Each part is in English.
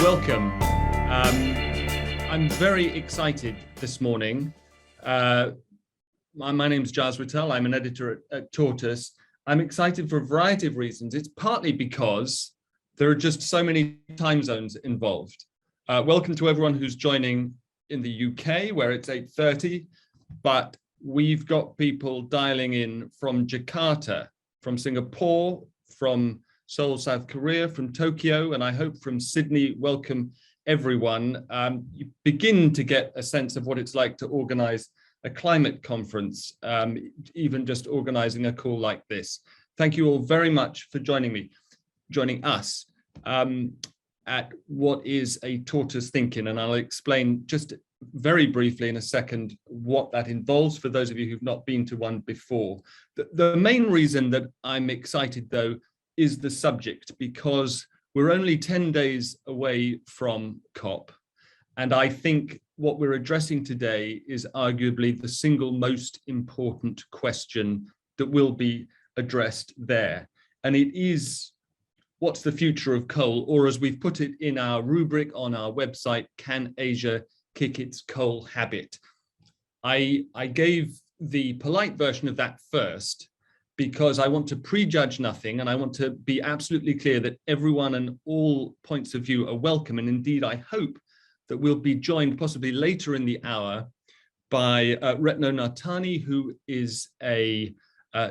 welcome. I'm very excited this morning. My name's Jaz Rittel. I'm an editor at Tortoise. I'm excited for a variety of reasons. It's partly because there are just so many time zones involved. Welcome to everyone who's joining in the UK, where it's 8:30, but we've got people dialing in from Jakarta, from Singapore, from Seoul, South Korea, from Tokyo, and I hope from Sydney. Welcome, everyone. You begin to get a sense of what it's like to organize a climate conference, even just organizing a call like this. Thank you all very much for joining us at what is a Tortoise ThinkIn, and I'll explain just very briefly in a second what that involves for those of you who've not been to one before. The main reason that I'm excited, though, is the subject, because we're only 10 days away from COP. And I think what we're addressing today is arguably the single most important question that will be addressed there. And it is, what's the future of coal? Or as we've put it in our rubric on our website, can Asia kick its coal habit? I gave the polite version of that first, because I want to prejudge nothing, and I want to be absolutely clear that everyone and all points of view are welcome. And indeed, I hope that we'll be joined possibly later in the hour by Retno Nartani, who is a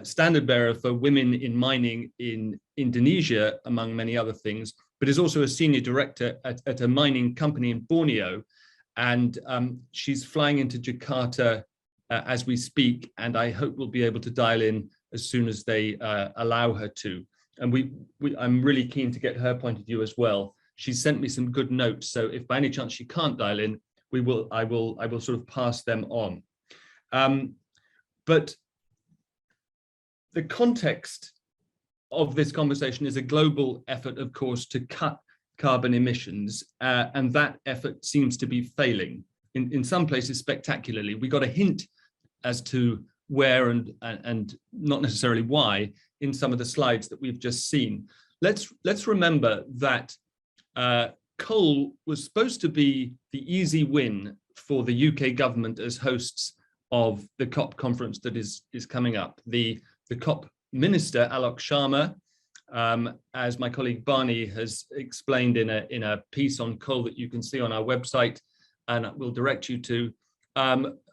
standard bearer for women in mining in Indonesia, among many other things, but is also a senior director at a mining company in Borneo. And she's flying into Jakarta as we speak, and I hope we'll be able to dial in as soon as they allow her to. And I'm really keen to get her point of view as well. She sent me some good notes, so if by any chance she can't dial in, I will sort of pass them on. But the context of this conversation is a global effort, of course, to cut carbon emissions, and that effort seems to be failing in some places spectacularly. We got a hint as to where and not necessarily why in some of the slides that we've just seen. Let's remember that coal was supposed to be the easy win for the UK government as hosts of the COP conference that is coming up. The COP minister, Alok Sharma, as my colleague Barney has explained in a piece on coal that you can see on our website, and we'll direct you to,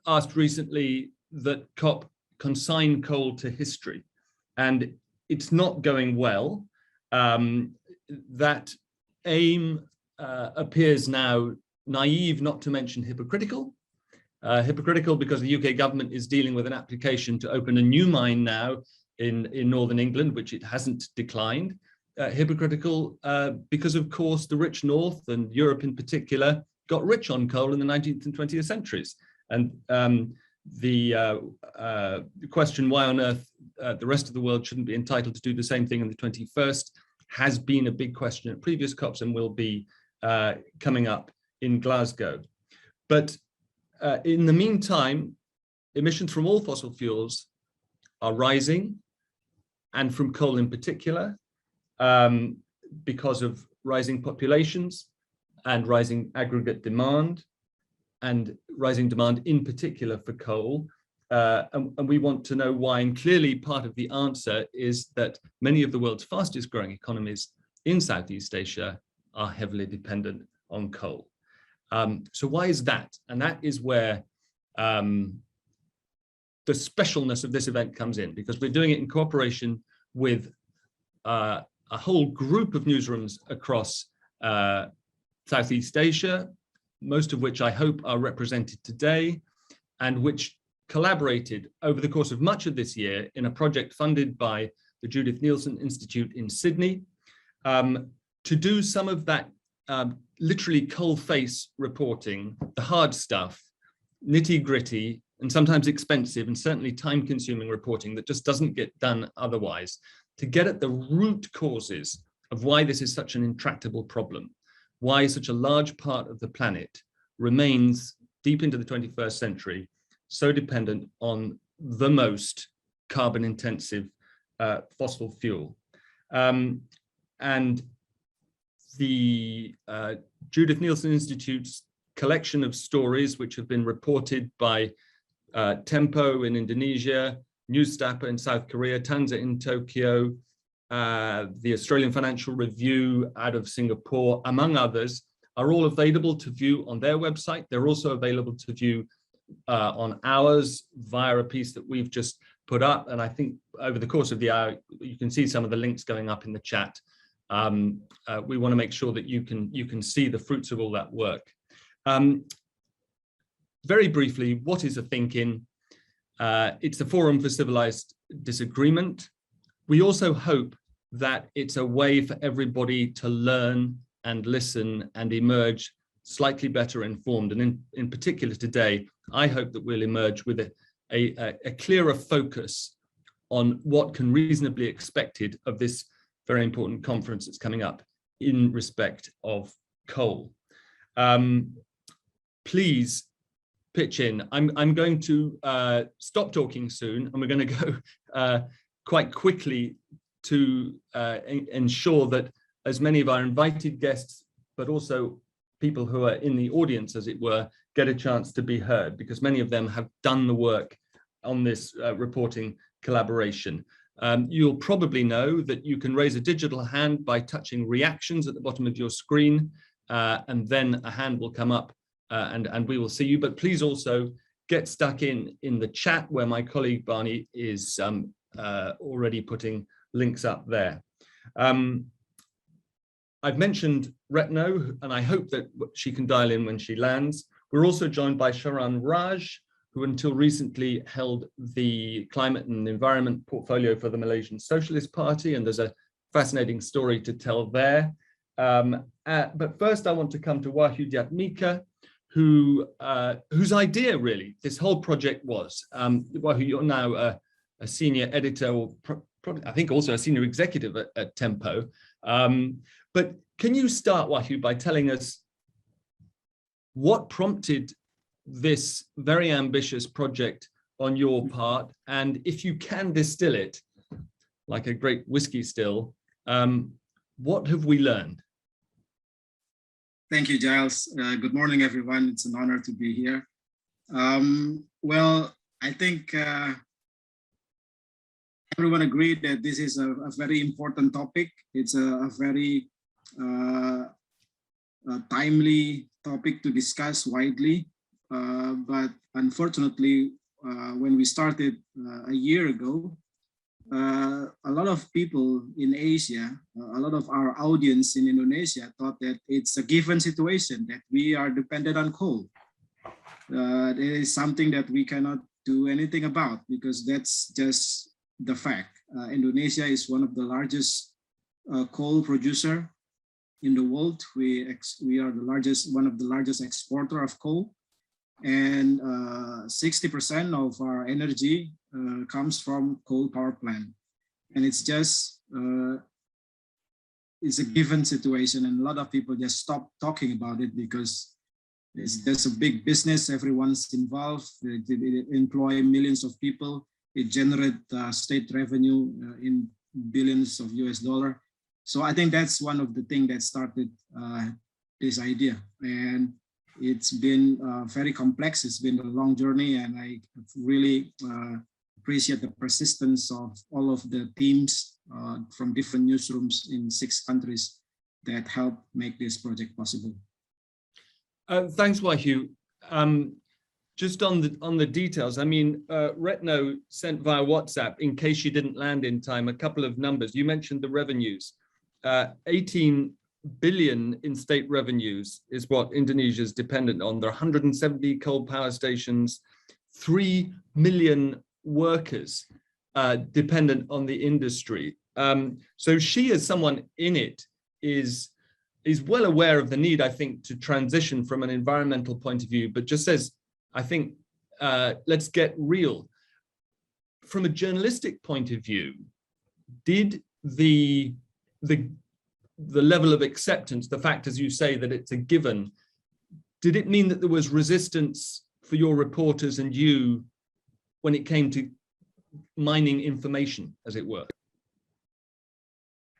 asked recently that COP consign coal to history, and it's not going well. That aim appears now naive, not to mention hypocritical. Hypocritical because the UK government is dealing with an application to open a new mine now in Northern England, which it hasn't declined. Hypocritical because, of course, the rich North and Europe in particular got rich on coal in the 19th and 20th centuries. And the question why on earth the rest of the world shouldn't be entitled to do the same thing in the 21st has been a big question at previous COPs and will be coming up in Glasgow. But in the meantime, emissions from all fossil fuels are rising, and from coal in particular, because of rising populations and rising aggregate demand, and rising demand in particular for coal. And we want to know why. And clearly part of the answer is that many of the world's fastest growing economies in Southeast Asia are heavily dependent on coal. So why is that? And that is where the specialness of this event comes in, because we're doing it in cooperation with a whole group of newsrooms across Southeast Asia, most of which I hope are represented today, and which collaborated over the course of much of this year in a project funded by the Judith Neilson Institute in Sydney, to do some of that literally coalface reporting, the hard stuff, nitty-gritty, and sometimes expensive and certainly time-consuming reporting that just doesn't get done otherwise, to get at the root causes of why this is such an intractable problem, why such a large part of the planet remains deep into the 21st century so dependent on the most carbon-intensive fossil fuel. And the Judith Neilson Institute's collection of stories which have been reported by Tempo in Indonesia, Newsstapper in South Korea, Tanza in Tokyo, the Australian Financial Review out of Singapore, among others, are all available to view on their website. They're also available to view on ours via a piece that we've just put up. And I think over the course of the hour, you can see some of the links going up in the chat. We want to make sure that you can see the fruits of all that work. Very briefly, what is a ThinkIn? It's a forum for civilized disagreement. We also hope that it's a way for everybody to learn and listen and emerge slightly better informed. And in particular today, I hope that we'll emerge with a clearer focus on what can reasonably be expected of this very important conference that's coming up in respect of coal. Please pitch in. I'm going to stop talking soon, and we're going to go quite quickly to ensure that as many of our invited guests, but also people who are in the audience, as it were, get a chance to be heard, because many of them have done the work on this reporting collaboration. You'll probably know that you can raise a digital hand by touching reactions at the bottom of your screen, and then a hand will come up and we will see you. But please also get stuck in the chat where my colleague Barney is already putting links up there. I've mentioned Retno, and I hope that she can dial in when she lands. We're also joined by Sharan Raj, who until recently held the climate and environment portfolio for the Malaysian Socialist Party, and there's a fascinating story to tell there. But first I want to come to Wahyu Diatmika, whose idea really this whole project was. Wahyu, you're now a senior editor, or probably, I think also a senior executive at Tempo. But can you start, Wahyu, by telling us what prompted this very ambitious project on your part, and if you can distill it like a great whiskey still, what have we learned? Thank you, Giles. Good morning, everyone. It's an honor to be here. Well, I think everyone agreed that this is a very important topic. It's a very timely topic to discuss widely. But unfortunately, when we started a year ago, a lot of people in Asia, a lot of our audience in Indonesia thought that it's a given situation that we are dependent on coal. It is something that we cannot do anything about, because that's just the fact. Indonesia is one of the largest coal producer in the world. We are one of the largest exporter of coal, and 60% of our energy comes from coal power plant. And it's just it's a given situation, and a lot of people just stop talking about it because it's just a big business. Everyone's involved. It employ millions of people. It generates state revenue in billions of US dollar. So I think that's one of the things that started this idea. And it's been very complex. It's been a long journey, and I really appreciate the persistence of all of the teams from different newsrooms in 6 countries that help make this project possible. Thanks, Wahyu. Just on the details, I mean, Retno sent via WhatsApp, in case you didn't land in time, a couple of numbers. You mentioned the revenues. 18 billion in state revenues is what Indonesia is dependent on. There are 170 coal power stations, 3 million workers dependent on the industry. So she, as someone in it, is well aware of the need, I think, to transition from an environmental point of view, but just says, I think, let's get real. From a journalistic point of view, did the level of acceptance, the fact, as you say, that it's a given, did it mean that there was resistance for your reporters and you when it came to mining information, as it were?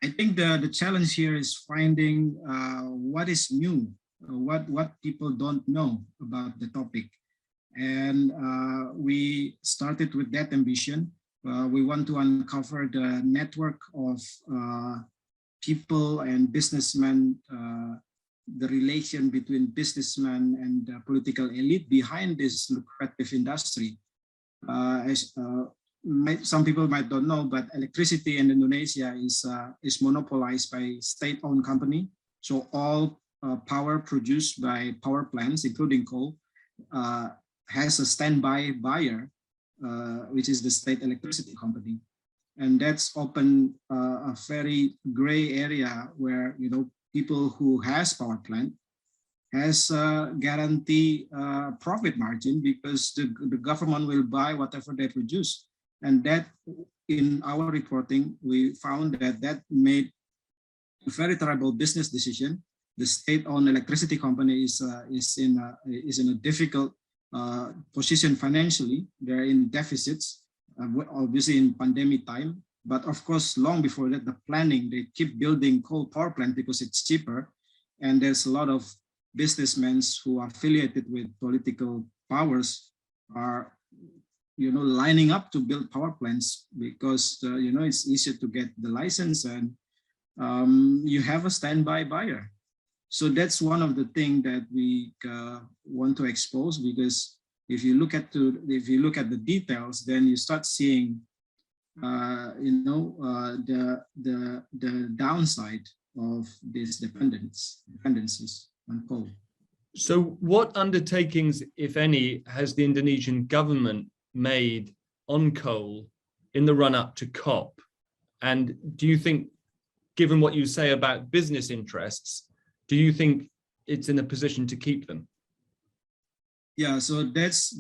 I think the challenge here is finding what is new, what people don't know about the topic. And we started with that ambition. We want to uncover the network of people and businessmen, the relation between businessmen and the political elite behind this lucrative industry. Some people might don't know, but electricity in Indonesia is monopolized by state-owned company. So all power produced by power plants, including coal, has a standby buyer, which is the state electricity company. And that's open a very gray area where, you know, people who has power plant has guarantee profit margin because the government will buy whatever they produce. And that, in our reporting, we found that that made a very terrible business decision. The state-owned electricity company is in a difficult position financially. They're in deficits, obviously in pandemic time. But of course, long before that, the planning, they keep building coal power plant because it's cheaper. And there's a lot of businessmen who are affiliated with political powers are, you know, lining up to build power plants because, you know, it's easier to get the license and you have a standby buyer. So that's one of the things that we want to expose, because if you look at the details, then you start seeing, you know, the downside of these dependencies on coal. So what undertakings, if any, has the Indonesian government made on coal in the run-up to COP? And do you think, given what you say about business interests, do you think it's in a position to keep them? Yeah, so that's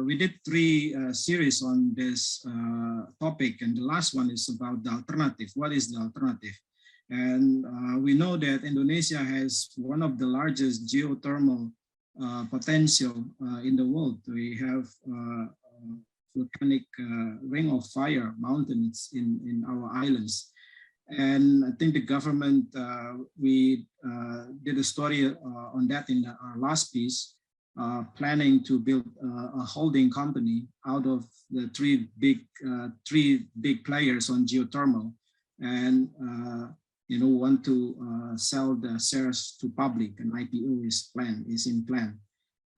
we did 3 series on this topic, and the last one is about the alternative. What is the alternative? And we know that Indonesia has one of the largest geothermal potential in the world. We have volcanic ring of fire mountains in our islands. And I think the government, we did a story on that in our last piece, planning to build a holding company out of the three big players on geothermal, and you know, want to sell the shares to public. An IPO is in plan.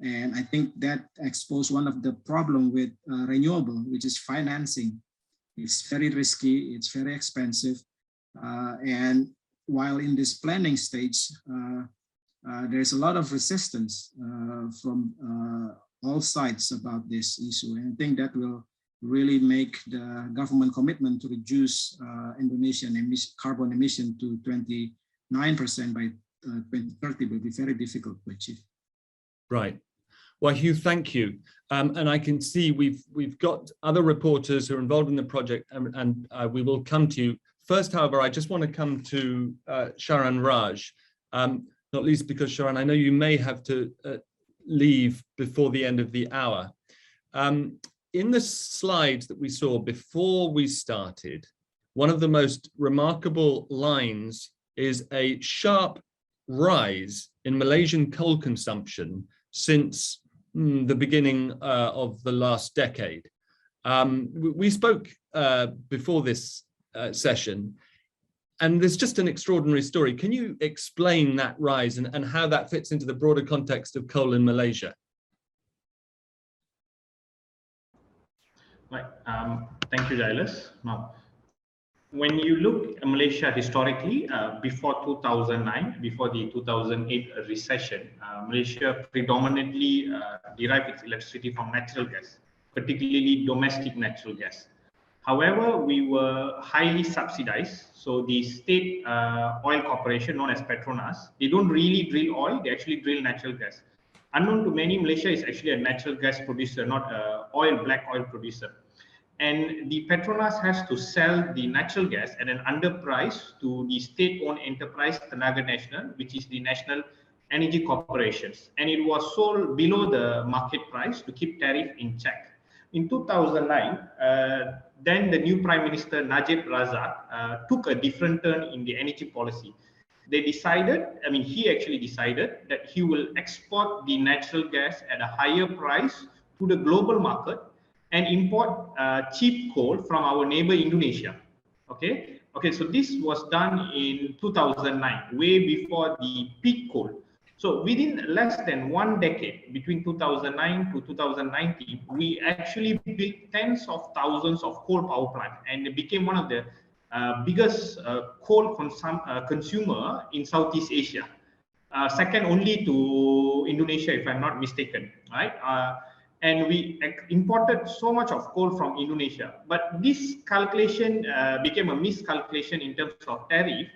And I think that exposed one of the problem with renewable, which is financing. It's very risky, it's very expensive. And while in this planning stage, there's a lot of resistance from all sides about this issue. And I think that will really make the government commitment to reduce Indonesian carbon emission to 29% by 2030 will be very difficult to achieve. Right. Well, Hugh, thank you. And I can see we've got other reporters who are involved in the project, and we will come to you. First, however, I just want to come to Sharan Raj, not least because, Sharan, I know you may have to leave before the end of the hour. In the slides that we saw before we started, one of the most remarkable lines is a sharp rise in Malaysian coal consumption since the beginning of the last decade. We spoke before this session, and there's just an extraordinary story. Can you explain that rise and how that fits into the broader context of coal in Malaysia? Right. Thank you, Giles. Now, when you look at Malaysia historically, before 2009, before the 2008 recession, Malaysia predominantly derived its electricity from natural gas, particularly domestic natural gas. However, we were highly subsidized. So the state oil corporation known as Petronas, they don't really drill oil, they actually drill natural gas. Unknown to many, Malaysia is actually a natural gas producer, not a black oil producer. And the Petronas has to sell the natural gas at an underprice to the state-owned enterprise Tenaga Nasional, which is the National Energy Corporations. And it was sold below the market price to keep tariff in check. In 2009, then the new Prime Minister Najib Razak took a different turn in the energy policy. They decided, I mean, he actually decided that he will export the natural gas at a higher price to the global market and import cheap coal from our neighbor Indonesia. Okay, so this was done in 2009, way before the peak coal. So within less than 1 decade, between 2009 to 2019, we actually built tens of thousands of coal power plants, and it became one of the biggest coal consumer in Southeast Asia, second only to Indonesia, if I'm not mistaken, right? And we imported so much of coal from Indonesia, but this calculation became a miscalculation in terms of tariff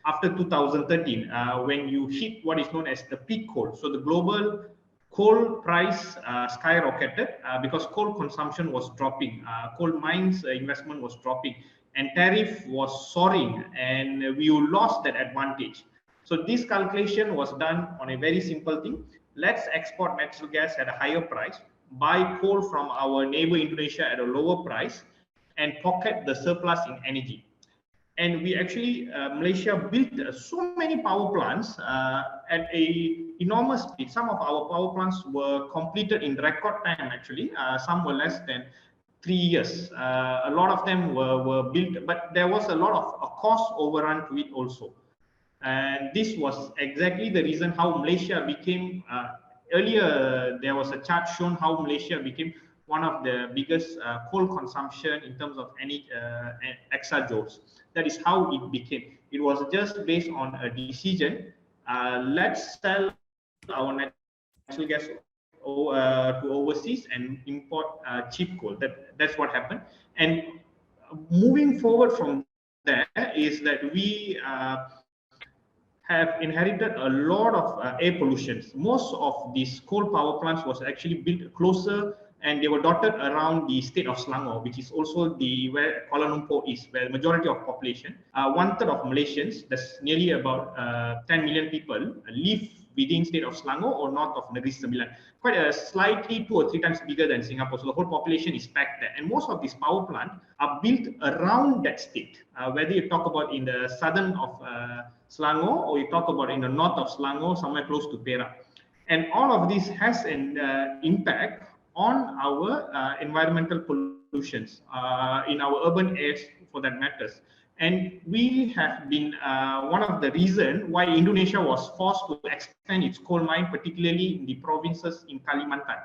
after 2013, when you hit what is known as the peak coal. So the global coal price skyrocketed because coal consumption was dropping, coal mines investment was dropping, and tariff was soaring, and we lost that advantage. So this calculation was done on a very simple thing. Let's export natural gas at a higher price, buy coal from our neighbor Indonesia at a lower price, and pocket the surplus in energy. And we actually, Malaysia built so many power plants at a enormous speed. Some of our power plants were completed in record time, actually. Some were less than 3 years. A lot of them were built, but there was a lot of a cost overrun to it also. And this was exactly the reason how Malaysia became, earlier there was a chart shown how Malaysia became one of the biggest coal consumption in terms of any exajoules. That is how it became. It was just based on a decision. Let's sell our natural gas to overseas and import cheap coal. That's what happened. And moving forward from there is that we have inherited a lot of air pollution. Most of these coal power plants was actually built closer, and they were dotted around the state of Selangor, which is also where Kuala Lumpur is, where the majority of population, 1/3 of Malaysians, that's nearly about 10 million people, live within state of Selangor or north of Negeri Sembilan. Quite a slightly 2 or 3 times bigger than Singapore. So the whole population is packed there. And most of these power plants are built around that state, whether you talk about in the southern of Selangor or you talk about in the north of Selangor, somewhere close to Perak. And all of this has an impact on our environmental pollutions in our urban areas, for that matters. And we have been one of the reasons why Indonesia was forced to expand its coal mine, particularly in the provinces in Kalimantan,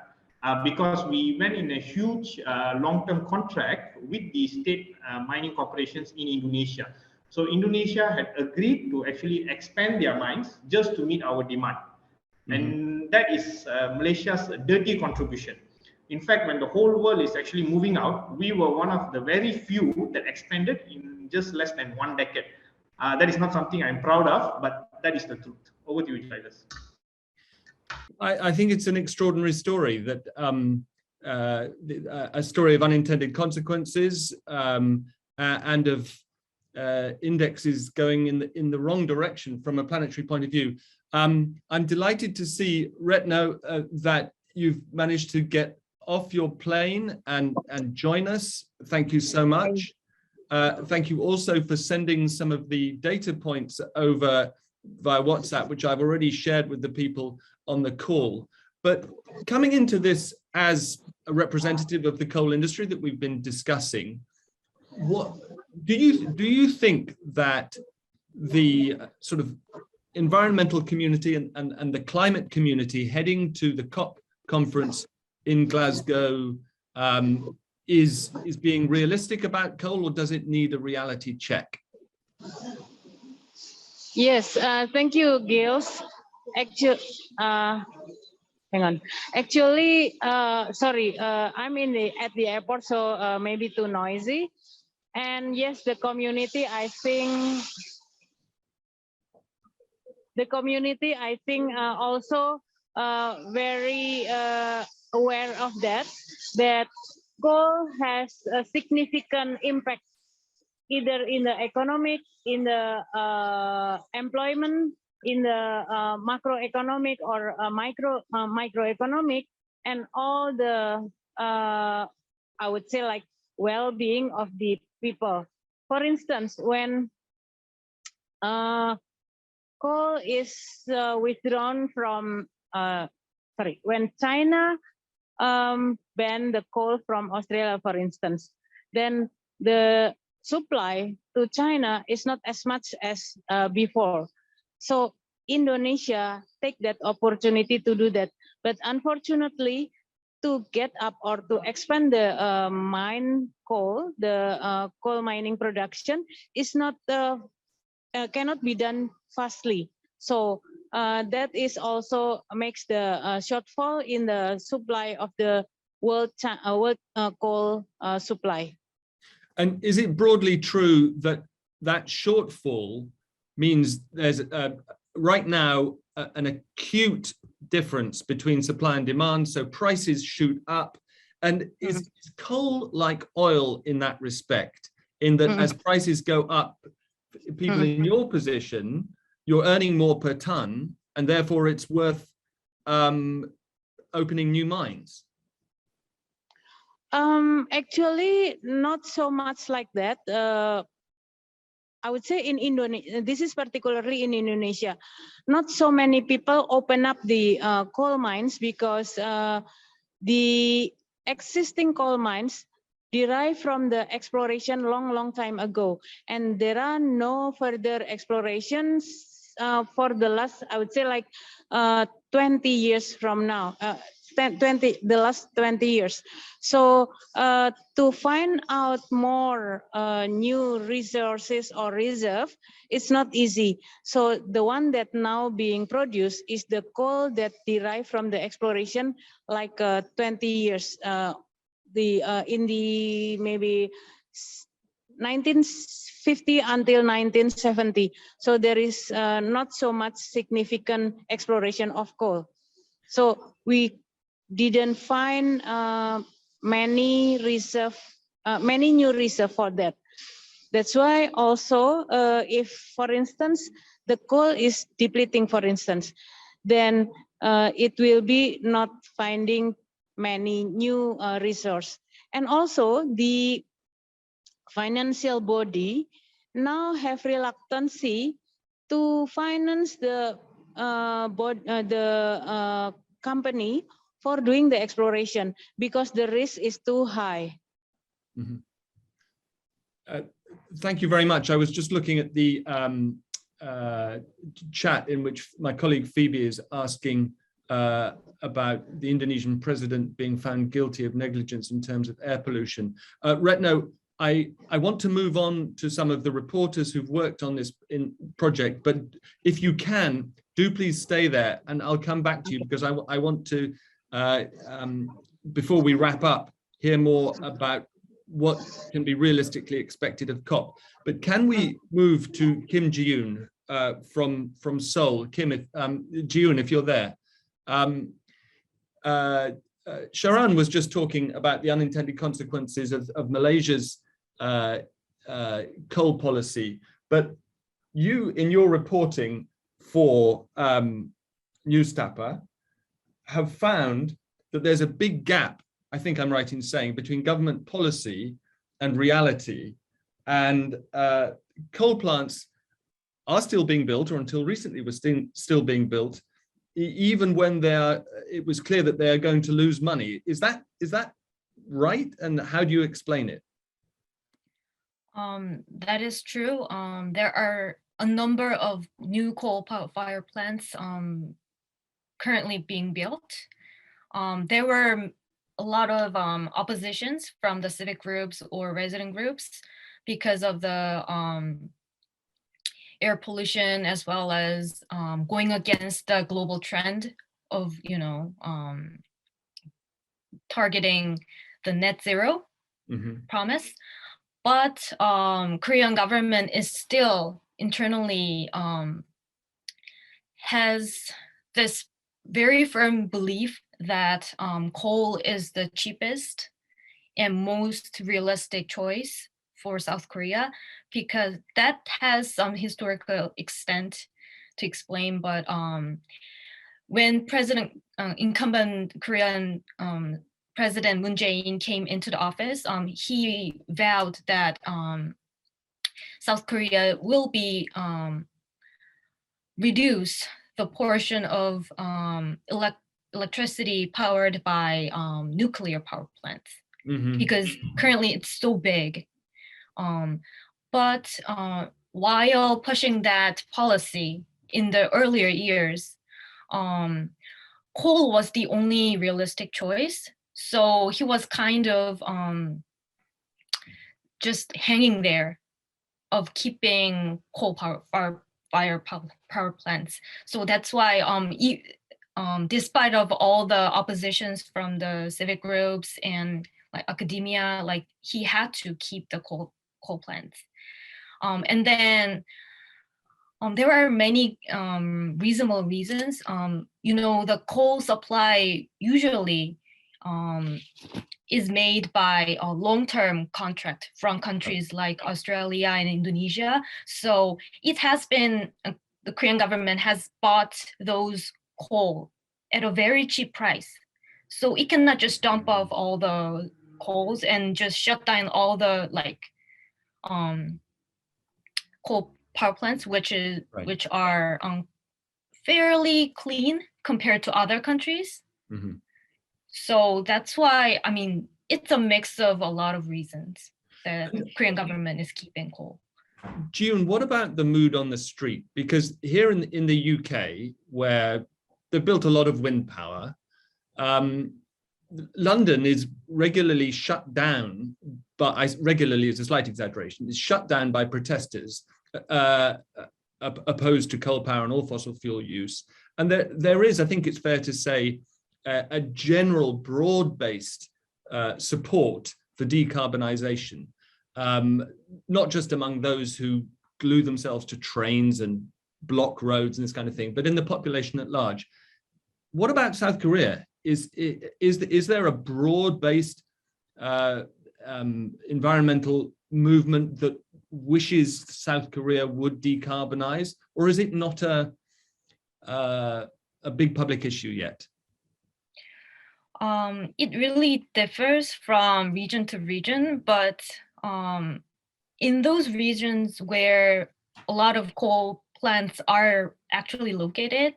because we went in a huge long-term contract with the state mining corporations in Indonesia. So Indonesia had agreed to actually expand their mines just to meet our demand. And that is Malaysia's dirty contribution. In fact, when the whole world is actually moving out, we were one of the very few that expanded in just less than 1 decade. That is not something I'm proud of, but that is the truth. Over to you, Judith. I think it's an extraordinary story, that a story of unintended consequences and of indexes going in the wrong direction from a planetary point of view. I'm delighted to see, Retno, that you've managed to get off your plane and join us. Thank you so much. Thank you also for sending some of the data points over via WhatsApp, which I've already shared with the people on the call. But coming into this as a representative of the coal industry that we've been discussing, what do you think that the sort of environmental community and the climate community heading to the COP conference in Glasgow is being realistic about coal, or does it need a reality check? Yes, thank you, Gils. Actually, hang on. Actually, sorry, I'm at the airport, so maybe too noisy. And yes, the community, I think, also very aware of that coal has a significant impact either in the economic, in the employment, in the macroeconomic or microeconomic, and all the I would say like well-being of the people. For instance, when coal is withdrawn from, when China banned the coal from Australia, for instance, then the supply to China is not as much as before. So Indonesia take that opportunity to do that. But unfortunately, to get up or to expand the mine coal, the coal mining production is not cannot be done fastly. So that is also makes the shortfall in the supply of the world coal supply. And is it broadly true that that shortfall means there's right now an acute difference between supply and demand, so prices shoot up? And is coal like oil in that respect, in that as prices go up, people in your position, you're earning more per ton, and therefore it's worth opening new mines? Actually, not so much like that. I would say in Indonesia, this is particularly in Indonesia, not so many people open up the coal mines because the existing coal mines derive from the exploration long time ago, and there are no further explorations for the last, I would say, like 20 years from now. The last 20 years. So to find out more new resources or reserve, it's not easy. So the one that now being produced is the coal that derived from the exploration like 20 years. In the maybe 1950 until 1970. So there is not so much significant exploration of coal. So we didn't find many new reserve for that. That's why also if, for instance, the coal is depleting, for instance, then it will be not finding many new resource. And also the financial body now have reluctancy to finance the company for doing the exploration because the risk is too high. Thank you very much. I was just looking at the chat in which my colleague Phoebe is asking about the Indonesian president being found guilty of negligence in terms of air pollution. Retno, I want to move on to some of the reporters who've worked on this project, but if you can, do please stay there, and I'll come back to you because I want to, before we wrap up, hear more about what can be realistically expected of COP. But can we move to Kim Ji-yoon from Seoul? Kim, Ji-yoon, if you're there. Sharon was just talking about the unintended consequences of Malaysia's coal policy, but you, in your reporting for Newstapa, have found that there's a big gap, I think I'm right in saying, between government policy and reality, and coal plants are still being built, or until recently were still being built, even when it was clear that they are going to lose money. Is that right? And how do you explain it? That is true. There are a number of new coal-fired plants currently being built. There were a lot of oppositions from the civic groups or resident groups because of the air pollution, as well as going against the global trend of, targeting the net zero promise. But Korean government is still internally has this very firm belief that coal is the cheapest and most realistic choice for South Korea, because that has some historical extent to explain. But when incumbent Korean President Moon Jae-in came into the office, he vowed that South Korea will be reduce the portion of electricity powered by nuclear power plants, because currently it's so big. But while pushing that policy in the earlier years, coal was the only realistic choice. So he was kind of just hanging there of keeping coal power plants. So that's why despite of all the oppositions from the civic groups and like academia, like he had to keep the coal plants. And then there are many reasonable reasons. You know, the coal supply usually is made by a long-term contract from countries like Australia and Indonesia. So it has been, the Korean government has bought those coal at a very cheap price. So it cannot just dump off all the coals and just shut down all the like coal power plants, which are fairly clean compared to other countries. So that's why, I mean, it's a mix of a lot of reasons that the Korean government is keeping coal. June, what about the mood on the street? Because here in the UK, where they've built a lot of wind power, London is regularly shut down, but regularly is a slight exaggeration, is shut down by protesters opposed to coal power and all fossil fuel use. And there is, I think it's fair to say, a general broad-based support for decarbonisation, not just among those who glue themselves to trains and block roads and this kind of thing, but in the population at large. What about South Korea? Is there a broad-based environmental movement that wishes South Korea would decarbonize, or is it not a big public issue yet? It really differs from region to region, but in those regions where a lot of coal plants are actually located,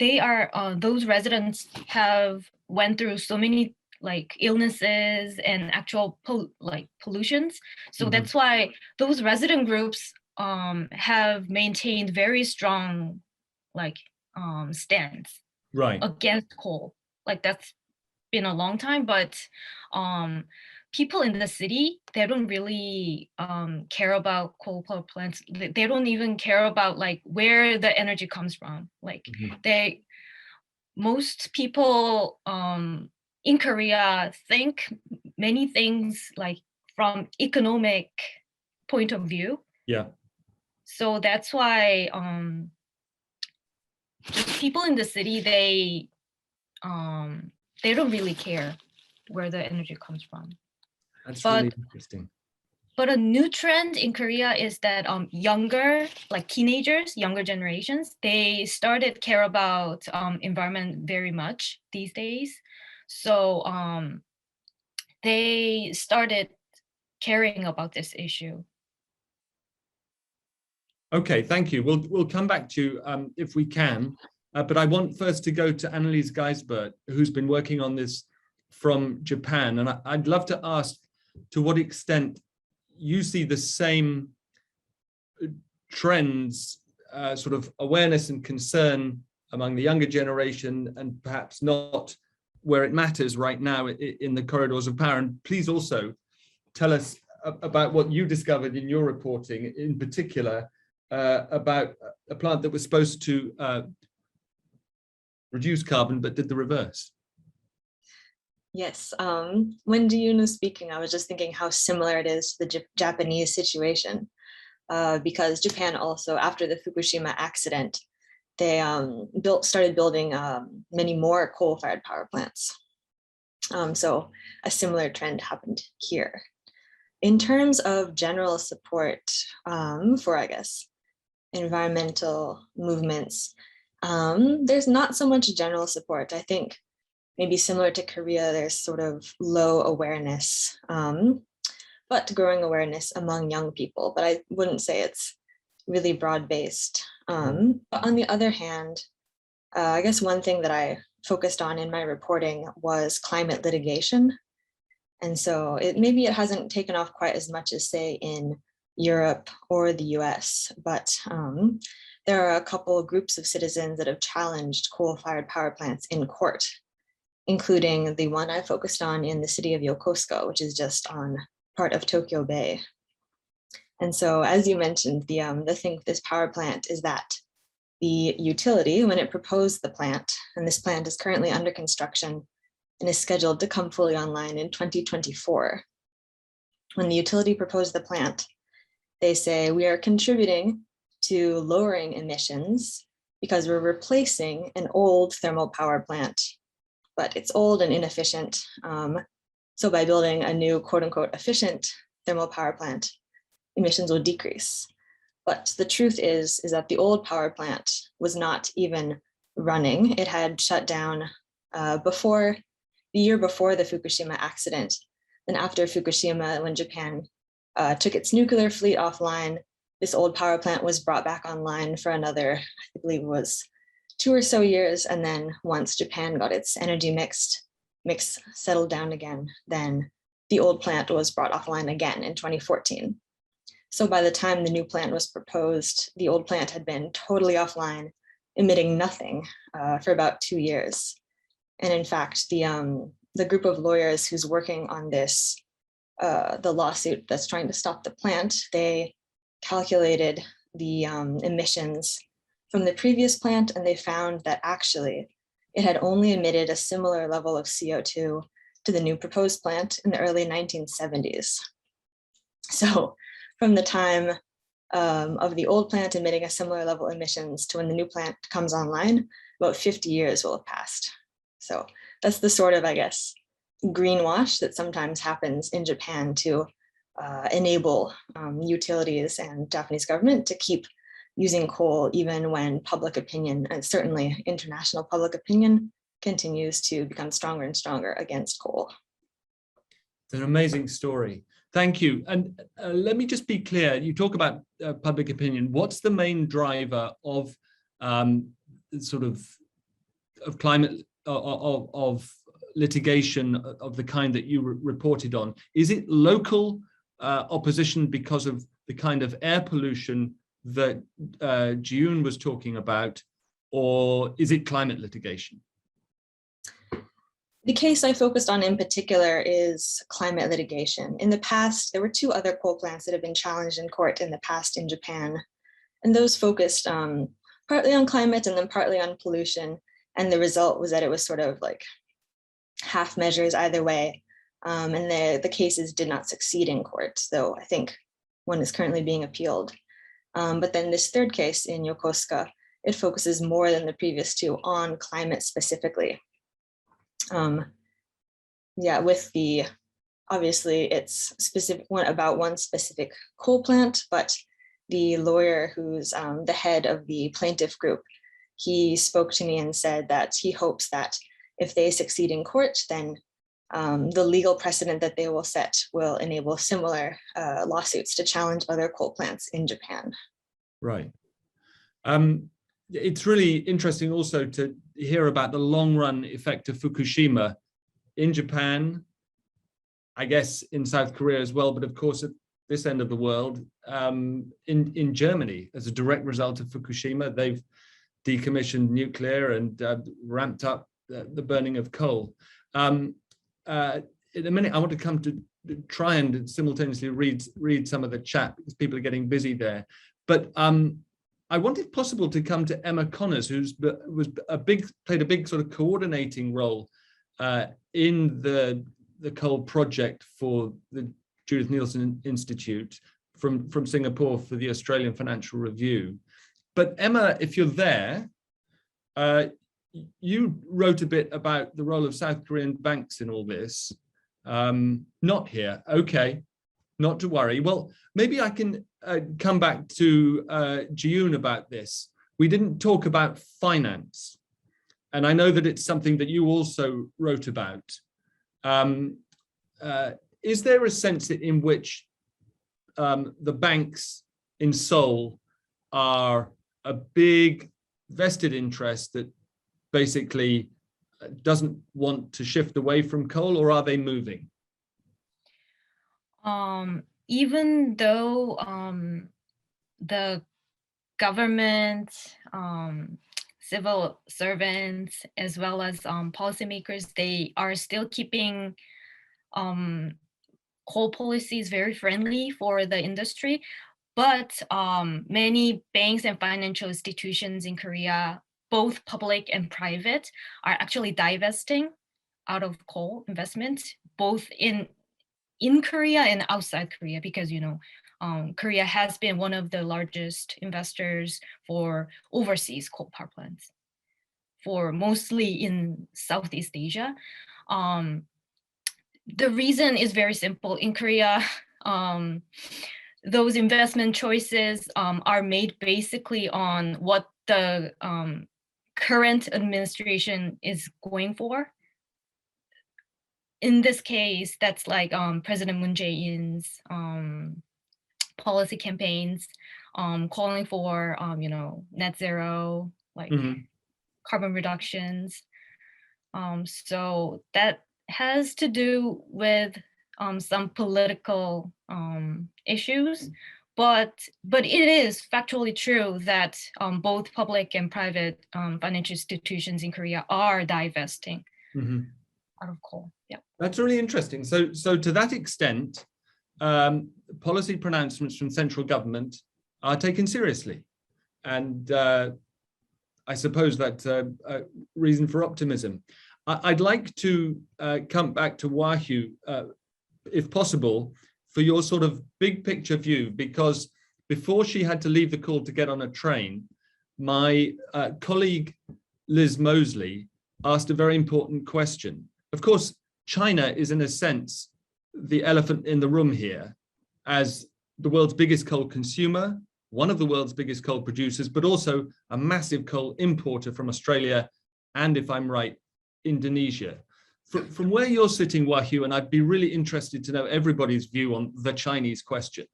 they are those residents have went through so many like illnesses and actual pollutions. So that's why those resident groups have maintained very strong like stance against coal. Like that's been a long time, but people in the city, they don't really care about coal power plants. They don't even care about like where the energy comes from. Like most people in Korea think many things like from economic point of view. Yeah. So that's why just people in the city, they don't really care where the energy comes from. That's really interesting. But a new trend in Korea is that younger, like teenagers, younger generations, they started care about environment very much these days. So they started caring about this issue. Okay, thank you. We'll come back to you if we can, but I want first to go to Annelies Geisbert, who's been working on this from Japan, and I'd love to ask to what extent you see the same trends, sort of awareness and concern among the younger generation, and perhaps not where it matters right now in the corridors of power. And please also tell us about what you discovered in your reporting, in particular about a plant that was supposed to reduce carbon but did the reverse. Yes, when June was speaking, I was just thinking how similar it is to the Japanese situation, because Japan also, after the Fukushima accident, they started building many more coal-fired power plants. So a similar trend happened here. In terms of general support for, I guess, environmental movements, there's not so much general support. I think maybe similar to Korea, there's sort of low awareness, but growing awareness among young people. But I wouldn't say it's really broad-based. But on the other hand, I guess one thing that I focused on in my reporting was climate litigation. And so maybe it hasn't taken off quite as much as, say, in Europe or the US, but there are a couple of groups of citizens that have challenged coal-fired power plants in court, including the one I focused on in the city of Yokosuka, which is just on part of Tokyo Bay. And so, as you mentioned, the thing with this power plant is that the utility, when it proposed the plant, and this plant is currently under construction and is scheduled to come fully online in 2024. When the utility proposed the plant, they say we are contributing to lowering emissions because we're replacing an old thermal power plant, but it's old and inefficient. So by building a new quote unquote efficient thermal power plant, emissions will decrease. But the truth is that the old power plant was not even running. It had shut down the year before the Fukushima accident. Then after Fukushima, when Japan took its nuclear fleet offline, this old power plant was brought back online for another, I believe it was 2 or so years. And then once Japan got its energy mix settled down again, then the old plant was brought offline again in 2014. So by the time the new plant was proposed, the old plant had been totally offline, emitting nothing for about 2 years. And in fact, the group of lawyers who's working on this, the lawsuit that's trying to stop the plant, they calculated the emissions from the previous plant, and they found that actually it had only emitted a similar level of CO2 to the new proposed plant in the early 1970s. So from the time of the old plant emitting a similar level of emissions to when the new plant comes online, about 50 years will have passed. So that's the sort of, I guess, greenwash that sometimes happens in Japan to enable utilities and Japanese government to keep using coal even when public opinion, and certainly international public opinion, continues to become stronger and stronger against coal. It's an amazing story. Thank you. And let me just be clear. You talk about public opinion. What's the main driver of of climate, of litigation of the kind that you reported on? Is it local opposition because of the kind of air pollution that Jiyun was talking about, or is it climate litigation? The case I focused on in particular is climate litigation. In the past, there were 2 other coal plants that have been challenged in court in the past in Japan, and those focused partly on climate and then partly on pollution. And the result was that it was sort of like half measures either way. And the cases did not succeed in court, though I think one is currently being appealed. But then this third case in Yokosuka, it focuses more than the previous 2 on climate specifically. Obviously it's specific about one specific coal plant, but the lawyer who's the head of the plaintiff group, he spoke to me and said that he hopes that if they succeed in court, then the legal precedent that they will set will enable similar lawsuits to challenge other coal plants in Japan. Right. It's really interesting also to hear about the long run effect of Fukushima in Japan, I guess in South Korea as well, but of course at this end of the world, in Germany, as a direct result of Fukushima. They've decommissioned nuclear and ramped up the burning of coal. In a minute, I want to come to try and simultaneously read some of the chat because people are getting busy there. But I want, if possible, to come to Emma Connors, who's played a big sort of coordinating role in the coal project for the Judith Neilson Institute from Singapore for the Australian Financial Review. But Emma, if you're there, you wrote a bit about the role of South Korean banks in all this. Not here. Okay, not to worry. Well, maybe I can come back to Jiyun about this. We didn't talk about finance. and I know that it's something that you also wrote about. Is there a sense in which the banks in Seoul are a big vested interest that basically doesn't want to shift away from coal, or are they moving? Even though the government, civil servants, as well as policymakers, they are still keeping coal policies very friendly for the industry. But many banks and financial institutions in Korea, both public and private, are actually divesting out of coal investment, both in Korea and outside Korea, because Korea has been one of the largest investors for overseas coal power plants, for mostly in Southeast Asia. The reason is very simple. In Korea, those investment choices are made basically on what the current administration is going for. In this case, that's like President Moon Jae-in's policy campaigns, calling for net zero, like carbon reductions. So that has to do with some political issues, but it is factually true that both public and private financial institutions in Korea are divesting out of coal. Yeah, that's really interesting. So to that extent, policy pronouncements from central government are taken seriously, and I suppose that's a reason for optimism. I'd like to come back to Wahyu, if possible, for your sort of big picture view, because before she had to leave the call to get on a train, my colleague Liz Mosley asked a very important question. Of course, China is in a sense the elephant in the room here, as the world's biggest coal consumer, one of the world's biggest coal producers, but also a massive coal importer from Australia and, if I'm right, Indonesia. From where you're sitting, Wahyu, and I'd be really interested to know everybody's view on the Chinese question.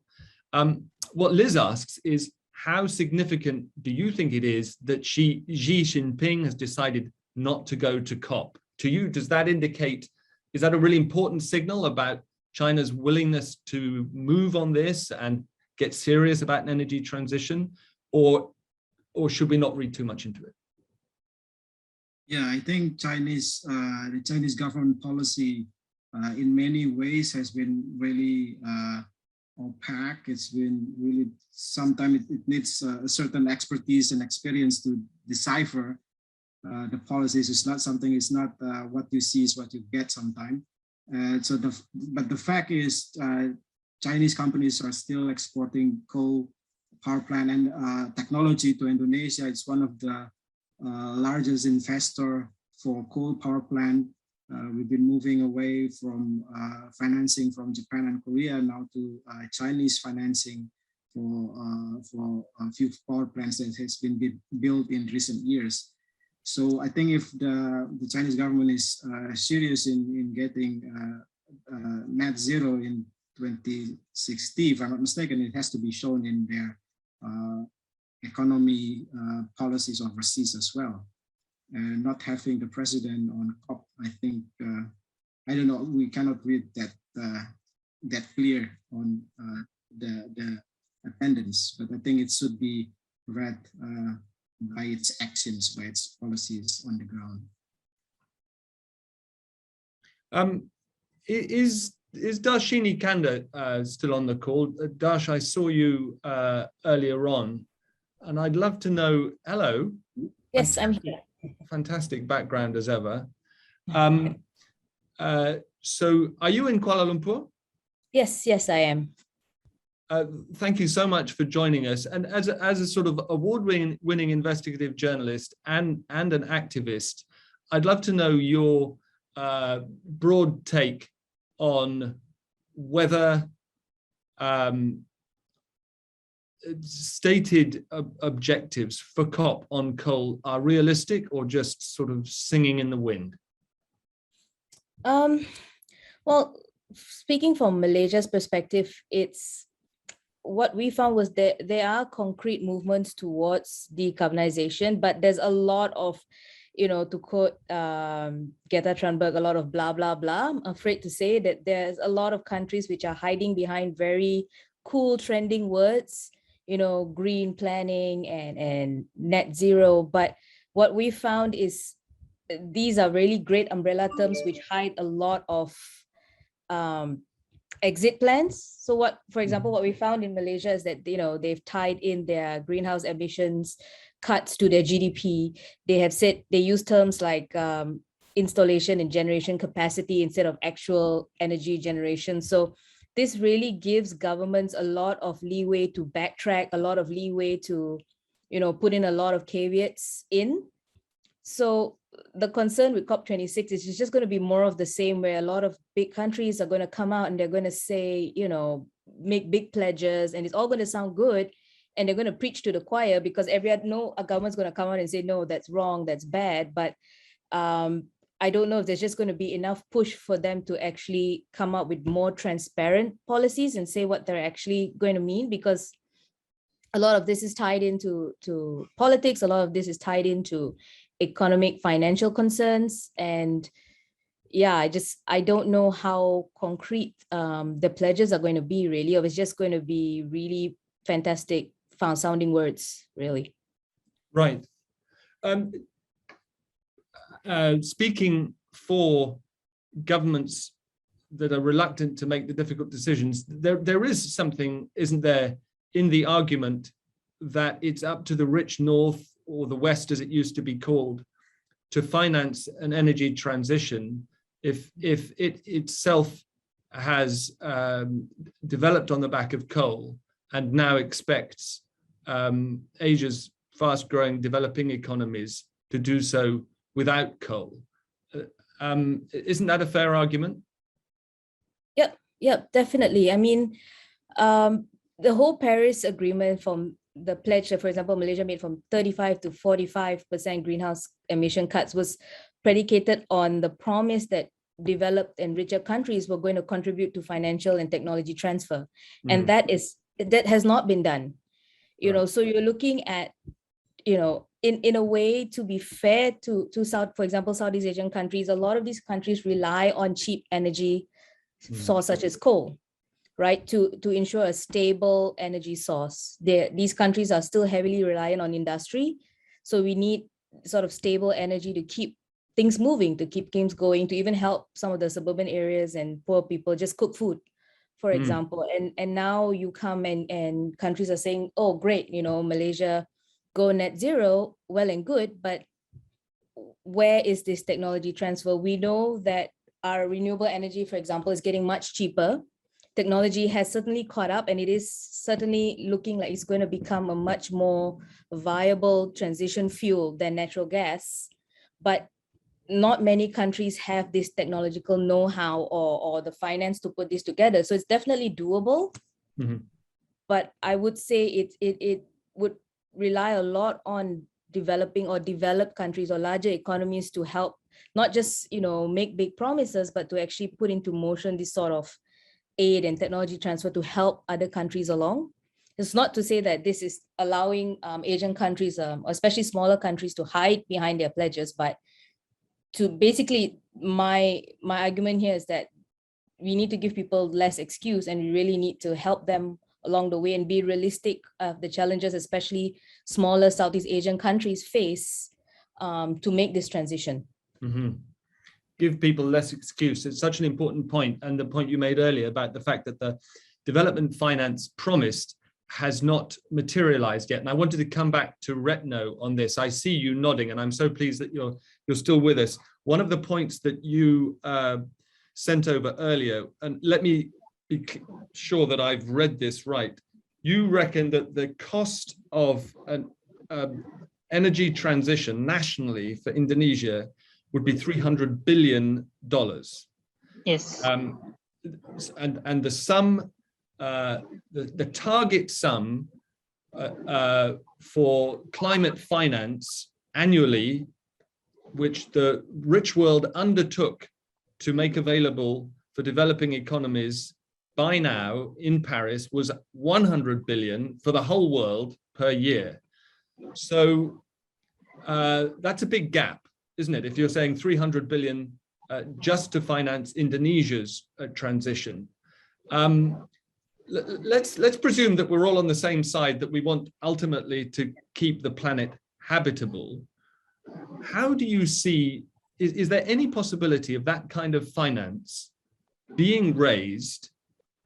What Liz asks is, how significant do you think it is that Xi Jinping has decided not to go to COP? To you, does that indicate, is that a really important signal about China's willingness to move on this and get serious about an energy transition, or should we not read too much into it? Yeah, I think the Chinese government policy in many ways has been really opaque. It's been really, sometimes it needs a certain expertise and experience to decipher the policies. It's not something, it's not what you see is what you get sometimes. But the fact is, Chinese companies are still exporting coal power plant and technology to Indonesia. It's one of the largest investor for coal power plant. We've been moving away from financing from Japan and Korea now to Chinese financing for a few power plants that has been built in recent years. So I think if the Chinese government is serious in getting net zero in 2060, if I'm not mistaken, it has to be shown in their economy policies overseas as well. And not having the president on COP, I think, I don't know, we cannot read that clear on the attendance, but I think it should be read by its actions, by its policies on the ground. Is Darshini Kanda still on the call? Darsh, I saw you earlier on, and I'd love to know, hello. Yes, I'm here. Fantastic background as ever. So are you in Kuala Lumpur? Yes, I am. Thank you so much for joining us. And as a sort of award-winning investigative journalist and an activist, I'd love to know your broad take on whether stated objectives for COP on coal are realistic or just sort of singing in the wind? Well, speaking from Malaysia's perspective, it's what we found was that there are concrete movements towards decarbonization, but there's a lot of, to quote Greta Thunberg, a lot of blah, blah, blah. I'm afraid to say that there's a lot of countries which are hiding behind very cool trending words, green planning and net zero. But what we found is these are really great umbrella terms which hide a lot of exit plans. So for example, what we found in Malaysia is that, they've tied in their greenhouse emissions cuts to their GDP. They have said they use terms like installation and generation capacity instead of actual energy generation. So this really gives governments a lot of leeway to backtrack, a lot of leeway to, put in a lot of caveats in. So the concern with COP26 is it's just going to be more of the same, where a lot of big countries are going to come out and they're going to say, make big pledges, and it's all going to sound good. And they're going to preach to the choir because a government's going to come out and say, no, that's wrong, that's bad. But I don't know if there's just going to be enough push for them to actually come up with more transparent policies and say what they're actually going to mean, because a lot of this is tied into politics. A lot of this is tied into economic, financial concerns. And yeah, I don't know how concrete the pledges are going to be really, or it's just going to be really fantastic sounding words, really. Right. Speaking for governments that are reluctant to make the difficult decisions, there is something, isn't there, in the argument that it's up to the rich North, or the West as it used to be called, to finance an energy transition if it itself has developed on the back of coal and now expects Asia's fast-growing developing economies to do so without coal. Isn't that a fair argument? Yep, definitely. I mean, the whole Paris Agreement, from the pledge that, for example, Malaysia made from 35 to 45% greenhouse emission cuts, was predicated on the promise that developed and richer countries were going to contribute to financial and technology transfer. And that has not been done. So you're looking at, in a way, to be fair to South, for example, Southeast Asian countries, a lot of these countries rely on cheap energy source such as coal, right, to ensure a stable energy source. These countries are still heavily reliant on industry. So we need sort of stable energy to keep things moving, to keep games going, to even help some of the suburban areas and poor people just cook food, for example. And now you come and countries are saying, oh, great, Malaysia go net zero, well and good, but where is this technology transfer? We know that our renewable energy, for example, is getting much cheaper. Technology has certainly caught up, and it is certainly looking like it's going to become a much more viable transition fuel than natural gas. But not many countries have this technological know-how or the finance to put this together. So it's definitely doable. But I would say it would rely a lot on developing or developed countries or larger economies to help, not just, make big promises, but to actually put into motion this sort of aid and technology transfer to help other countries along. It's not to say that this is allowing Asian countries, especially smaller countries, to hide behind their pledges, but to basically, my argument here is that we need to give people less excuse, and we really need to help them along the way and be realistic of the challenges, especially smaller Southeast Asian countries face to make this transition. Give people less excuse. It's such an important point. And the point you made earlier about the fact that the development finance promised has not materialized yet. And I wanted to come back to Retno on this. I see you nodding, and I'm so pleased that you're still with us. One of the points that you sent over earlier, and let me be sure that I've read this right. You reckon that the cost of an energy transition nationally for Indonesia would be $300 billion. Yes. And the sum, the target sum for climate finance annually, which the rich world undertook to make available for developing economies by now in Paris, was 100 billion for the whole world per year. So that's a big gap, isn't it? If you're saying 300 billion just to finance Indonesia's transition. Let's presume that we're all on the same side, that we want ultimately to keep the planet habitable. How do you see, is there any possibility of that kind of finance being raised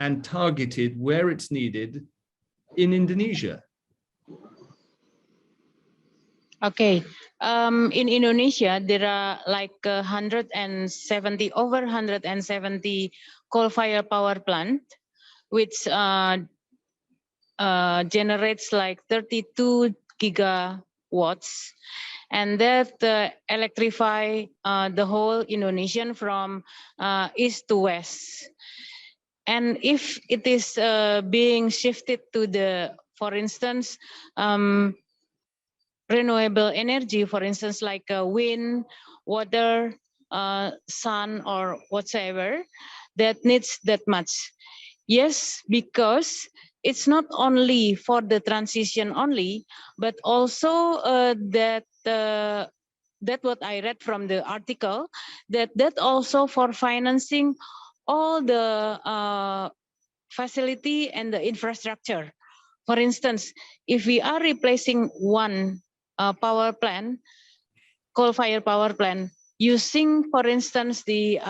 and targeted where it's needed in Indonesia? Okay, in Indonesia, there are like over 170 coal-fired power plant, which generates like 32 gigawatts, and that electrify the whole Indonesian from east to west. And if it is being shifted to the, for instance, renewable energy, for instance, like wind, water, sun, or whatsoever, that needs that much. Yes, because it's not only for the transition only, but also that what I read from the article, that also for financing all the facility and the infrastructure. For instance, if we are replacing one power plant, coal-fired power plant, using, for instance, the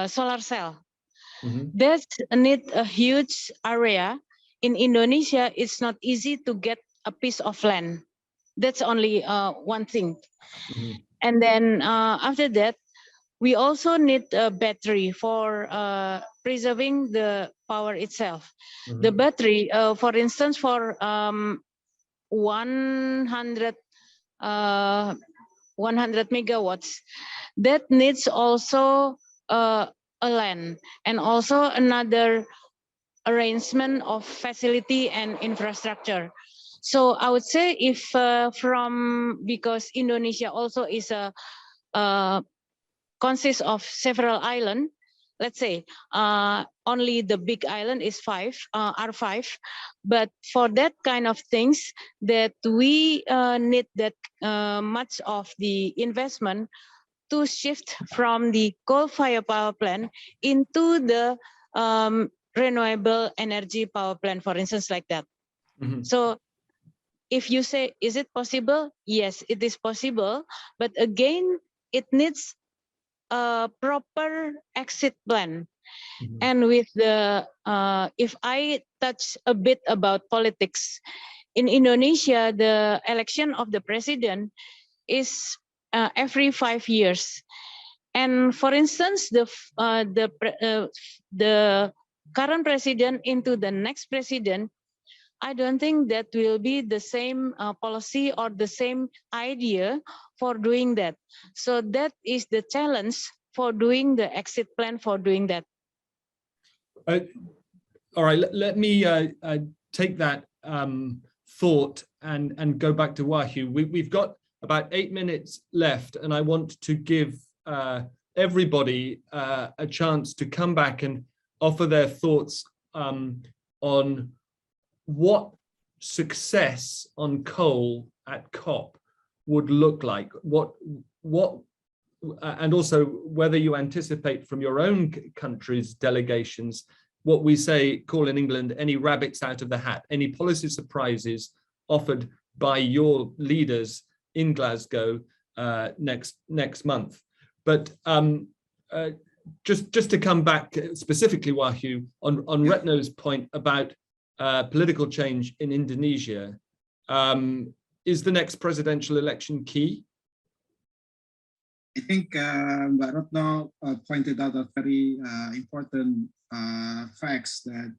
solar cell, that need a huge area. In Indonesia, it's not easy to get a piece of land. That's only one thing. And then after that, we also need a battery for preserving the power itself. The battery, for instance, for 100 megawatts, that needs also a land and also another arrangement of facility and infrastructure. So I would say if because Indonesia also is consists of several islands, let's say only the big island is are five, but for that kind of things that we need that much of the investment to shift from the coal-fired power plant into the renewable energy power plant, for instance, like that. So if you say, is it possible? Yes, it is possible. But again, it needs a proper exit plan. And with the, if I touch a bit about politics, in Indonesia, the election of the president is every 5 years. And for instance, the current president into the next president, I don't think that will be the same policy or the same idea for doing that. So that is the challenge for doing the exit plan for doing that. All right, let me take that thought and go back to Wahyu. We've got about 8 minutes left, and I want to give everybody a chance to come back and offer their thoughts on what success on coal at COP would look like, and also whether you anticipate from your own country's delegations, what we call in England, any rabbits out of the hat, any policy surprises offered by your leaders in Glasgow next month. But just to come back specifically, Wahyu, on Retno's point about political change in Indonesia, is the next presidential election key? I think Mbak Retno pointed out a very important facts that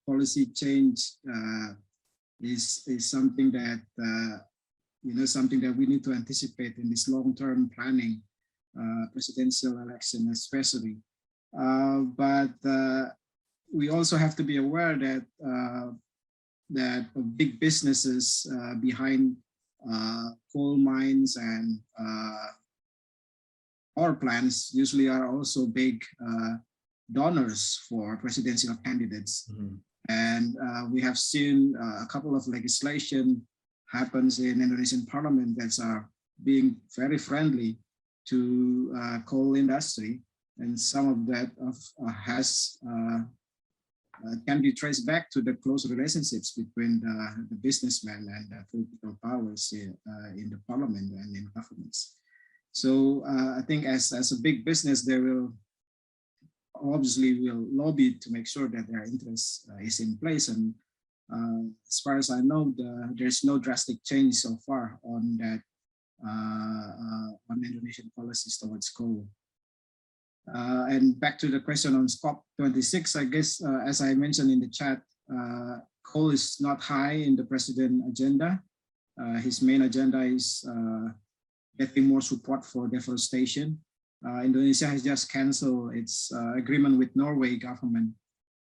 policy change is something that something that we need to anticipate in this long-term planning, presidential election especially. But we also have to be aware that that big businesses behind coal mines and power plants usually are also big donors for presidential candidates. Mhm. And we have seen a couple of legislation happens in Indonesian parliament that are being very friendly to coal industry, and some of that can be traced back to the close relationships between the businessmen and the political powers in the parliament and in governments. So I think as a big business, they will obviously lobby to make sure that their interest is in place. And as far as I know, there's no drastic change so far on that on Indonesian policies towards coal. And back to the question on COP26, I guess, as I mentioned in the chat, coal is not high in the president's agenda. His main agenda is getting more support for deforestation. Indonesia has just canceled its agreement with Norway government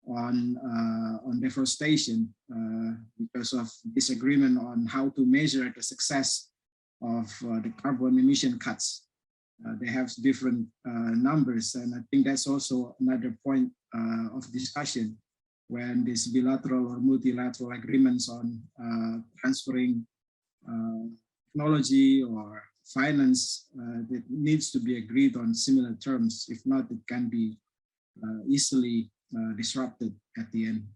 on deforestation because of disagreement on how to measure the success of the carbon emission cuts. They have different numbers, and I think that's also another point of discussion when these bilateral or multilateral agreements on transferring technology or finance that needs to be agreed on similar terms. If not, it can be easily disrupted at the end.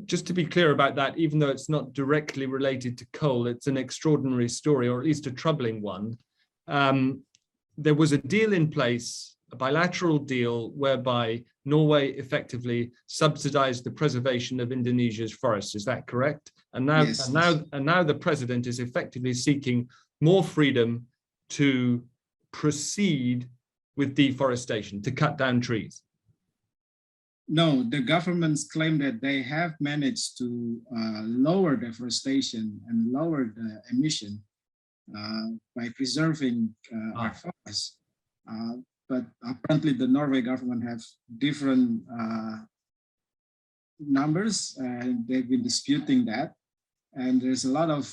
Just to be clear about that, even though it's not directly related to coal, it's an extraordinary story, or at least a troubling one. There was a deal in place, a bilateral deal, whereby Norway effectively subsidized the preservation of Indonesia's forests. Is that correct? And now, Yes. and now the president is effectively seeking more freedom to proceed with deforestation, to cut down trees. No, the governments claim that they have managed to lower deforestation and lower the emission by preserving our forests. But apparently the Norway government have different numbers, and they've been disputing that. And there's a lot of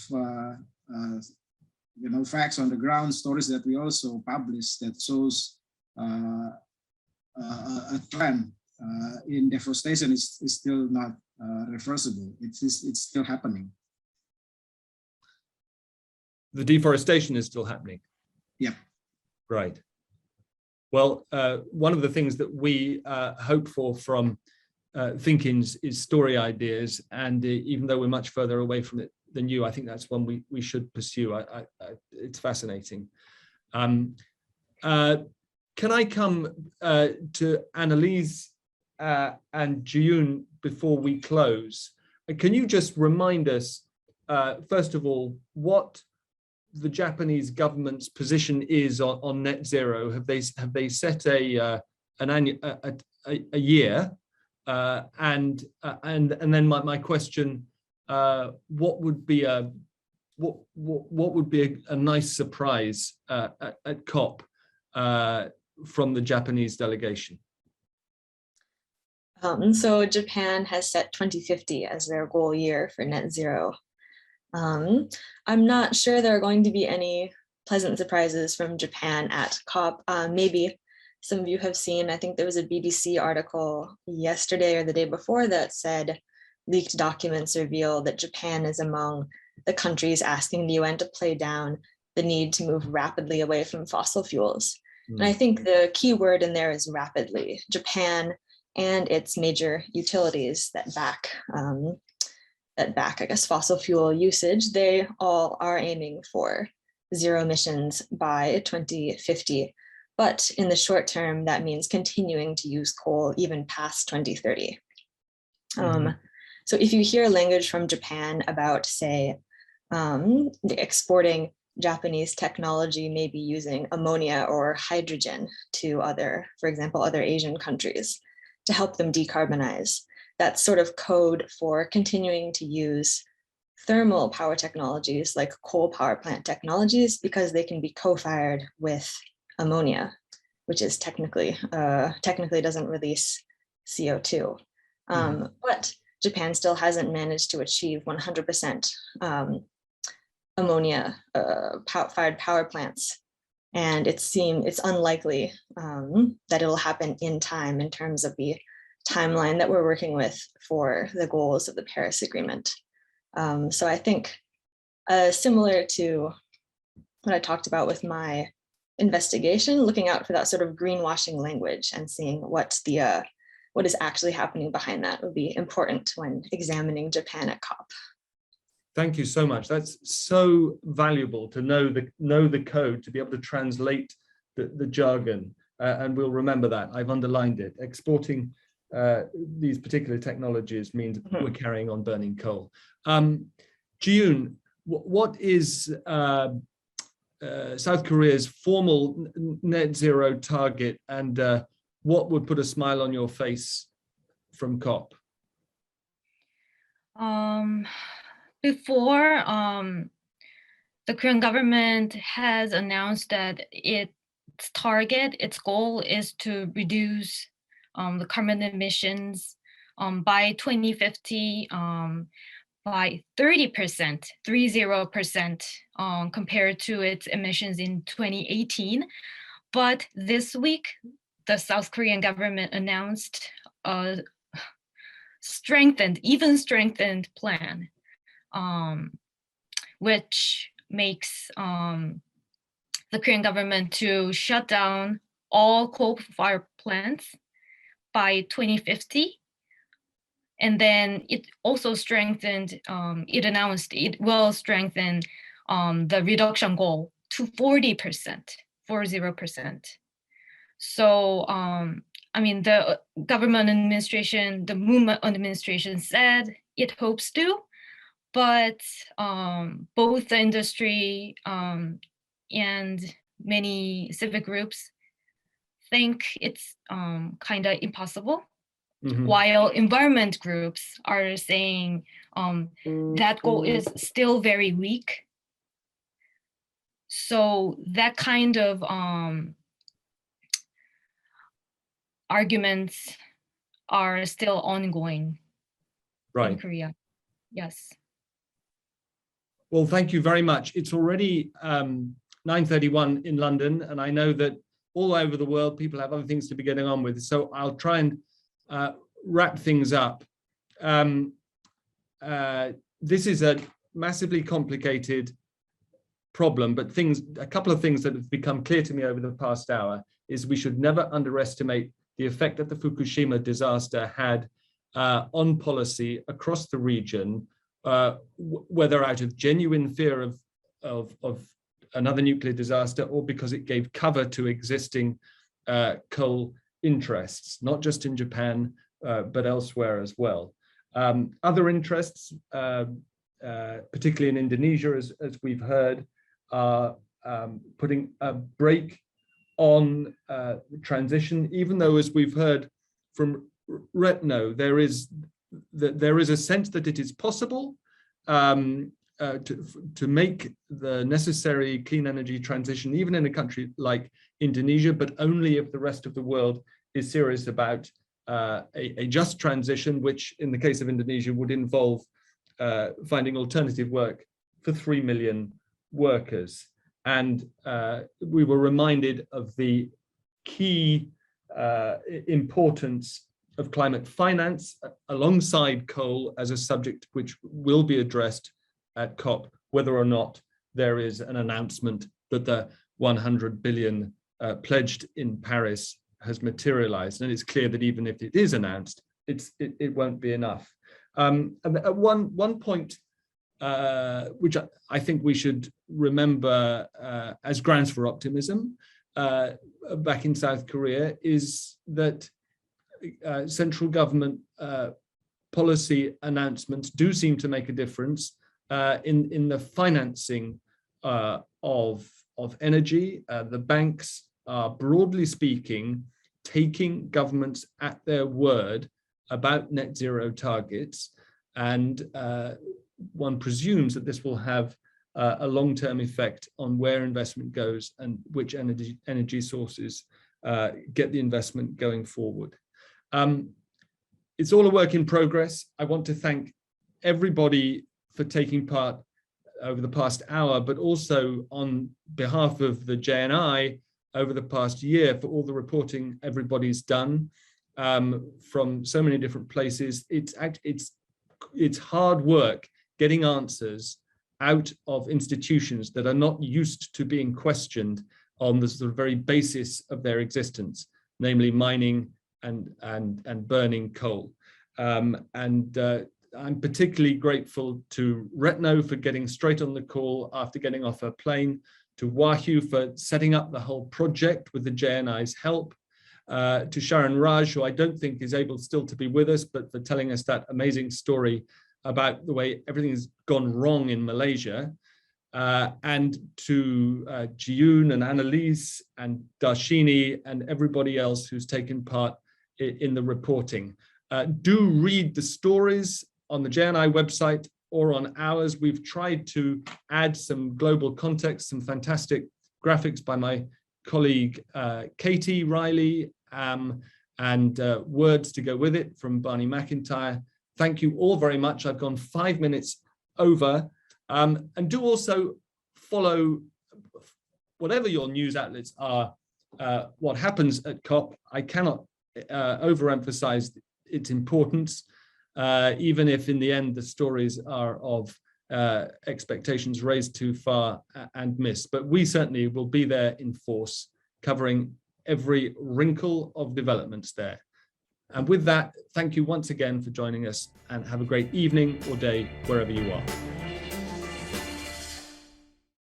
facts on the ground, stories that we also publish that shows a trend in deforestation is still not reversible. It's still happening. The deforestation is still happening. Yeah. Right. Well, one of the things that we hope for from ThinkIn is story ideas, and even though we're much further away from it than you, I think that's one we should pursue. It's fascinating. Can I come to Annelies and Jiyun before we close? Can you just remind us, first of all, what the Japanese government's position is on net zero? Have they set a year? And then my question: what would be a nice surprise at COP from the Japanese delegation? So Japan has set 2050 as their goal year for net zero. I'm not sure there are going to be any pleasant surprises from Japan at COP. Maybe some of you have seen, I think there was a BBC article yesterday or the day before that said leaked documents reveal that Japan is among the countries asking the UN to play down the need to move rapidly away from fossil fuels. And I think the key word in there is rapidly. Japan and its major utilities that back, I guess, fossil fuel usage, they all are aiming for zero emissions by 2050. But in the short term, that means continuing to use coal even past 2030. So if you hear language from Japan about, say, exporting Japanese technology, maybe using ammonia or hydrogen to for example, other Asian countries to help them decarbonize, that's sort of code for continuing to use thermal power technologies like coal power plant technologies, because they can be co-fired with ammonia, which is technically doesn't release CO2. But Japan still hasn't managed to achieve 100% ammonia fired power plants. And it's unlikely that it'll happen in time in terms of the timeline that we're working with for the goals of the Paris Agreement. So I think similar to what I talked about with my investigation, looking out for that sort of greenwashing language and seeing what is actually happening behind that would be important when examining Japan at COP. Thank you so much. That's so valuable to know the code, to be able to translate the jargon, and we'll remember that. I've underlined it. Exporting these particular technologies means we're carrying on burning coal. Jiyun, what is South Korea's formal net zero target, and what would put a smile on your face from COP? Before, the Korean government has announced that its goal is to reduce the carbon emissions by 2050 by 30%, 30%, compared to its emissions in 2018. But this week, the South Korean government announced a even strengthened plan, which makes the Korean government to shut down all coal-fired plants by 2050. And then it also strengthened, it announced it will strengthen the reduction goal to 40%, 40%. So, I mean, the government administration, the movement administration said it hopes to, but both the industry and many civic groups think it's kind of impossible. While environment groups are saying that goal is still very weak. So that kind of arguments are still ongoing in Korea. Yes. Well, thank you very much. It's already 9:31 in London, and I know that all over the world people have other things to be getting on with. So I'll try and wrap things up. This is a massively complicated problem, but a couple of things that have become clear to me over the past hour is we should never underestimate the effect that the Fukushima disaster had on policy across the region, whether out of genuine fear of another nuclear disaster or because it gave cover to existing coal interests, not just in Japan, but elsewhere as well. Other interests, particularly in Indonesia, as we've heard, are putting a brake on transition, even though, as we've heard from Retno, there is a sense that it is possible to make the necessary clean energy transition, even in a country like Indonesia, but only if the rest of the world is serious about a just transition, which in the case of Indonesia would involve finding alternative work for 3 million workers. And we were reminded of the key importance of climate finance alongside coal as a subject which will be addressed at COP, whether or not there is an announcement that the 100 billion pledged in Paris has materialized. And it's clear that even if it is announced, it won't be enough. And at one point, which I think we should remember as grounds for optimism back in South Korea, is that central government policy announcements do seem to make a difference in the financing of energy. The banks are, broadly speaking, taking governments at their word about net zero targets, and one presumes that this will have a long-term effect on where investment goes and which energy sources get the investment going forward. it's all a work in progress. I want to thank everybody for taking part over the past hour, but also on behalf of the JNI over the past year for all the reporting everybody's done from so many different places. It's hard work getting answers out of institutions that are not used to being questioned on the sort of very basis of their existence, namely mining and burning coal. I'm particularly grateful to Retno for getting straight on the call after getting off her plane, to Wahyu for setting up the whole project with the JNI's help, to Sharon Raj, who I don't think is able still to be with us, but for telling us that amazing story about the way everything has gone wrong in Malaysia, and to Jiyun and Annalise and Darshini and everybody else who's taken part in the reporting. Do read the stories on the JNI website or on ours. We've tried to add some global context, some fantastic graphics by my colleague Katie Riley, and words to go with it from Barney McIntyre. Thank you all very much. I've gone 5 minutes over. And do also follow, whatever your news outlets are, what happens at COP. I cannot overemphasize its importance, even if in the end the stories are of expectations raised too far and missed. But we certainly will be there in force, covering every wrinkle of developments there. And with that, thank you once again for joining us, and have a great evening or day wherever you are.